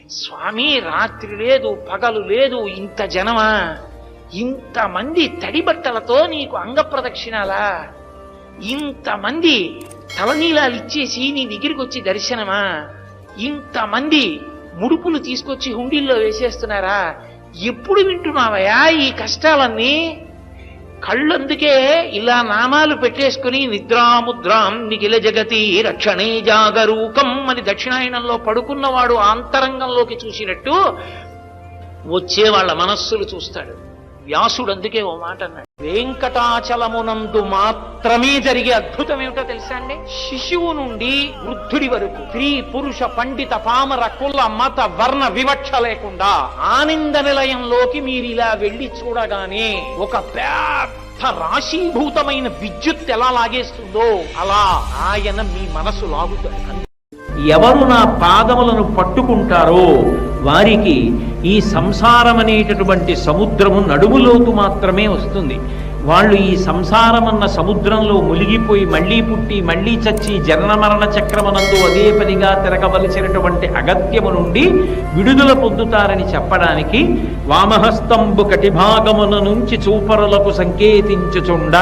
స్వామి రాత్రి లేదు పగలు లేదు, ఇంత జనమా, ఇంతమంది తడి బట్టలతో నీకు అంగ ప్రదక్షిణాలా, ఇంతమంది తలనీలాలు ఇచ్చేసి నీ దగ్గరికి వచ్చి దర్శనమా, ఇంతమంది ముడుపులు తీసుకొచ్చి హుండీల్లో వేసేస్తున్నారా, ఎప్పుడు వింటున్నావయ్యా ఈ కష్టాలన్నీ? కళ్ళందుకే ఇలా నామాలు పెట్టేసుకుని నిద్రాముద్రాం నిఖిల జగతి రక్షణే జాగరూకం అని దక్షిణాయనంలో పడుకున్నవాడు అంతరంగంలోకి చూసినట్టు వచ్చే వాళ్ళ మనస్సులు చూస్తాడు. వ్యాసుడు అందుకే ఓ మాట అన్నాడు, వెంకటాచలమునందు మాత్రమే జరిగే అద్భుతం ఏమిటో తెలుసా అండి? శిశువు నుండి వృద్ధుడి వరకు, స్త్రీ పురుష పండిత పామర కుల మత వర్ణ వివక్ష లేకుండా ఆనంద నిలయంలోకి మీరు ఇలా వెళ్ళి చూడగానే ఒక పెద్ద రాశీభూతమైన విద్యుత్ ఎలా లాగేస్తుందో అలా ఆయన మీ మనసు లాగుతాడు. ఎవరు నా పాదములను పట్టుకుంటారో వారికి ఈ సంసారం అనేటటువంటి సముద్రము నడుములోతు మాత్రమే వస్తుంది. వాళ్ళు ఈ సంసారమన్న సముద్రంలో మునిగిపోయి మళ్లీ పుట్టి మళ్లీ చచ్చి జనన మరణ చక్రమనందు అదే పనిగా తిరగవలసినటువంటి అగత్యము నుండి విడుదల పొందుతారని చెప్పడానికి వామహస్తంబు కటిభాగమున నుంచి చూపరులకు సంకేతించుచుండ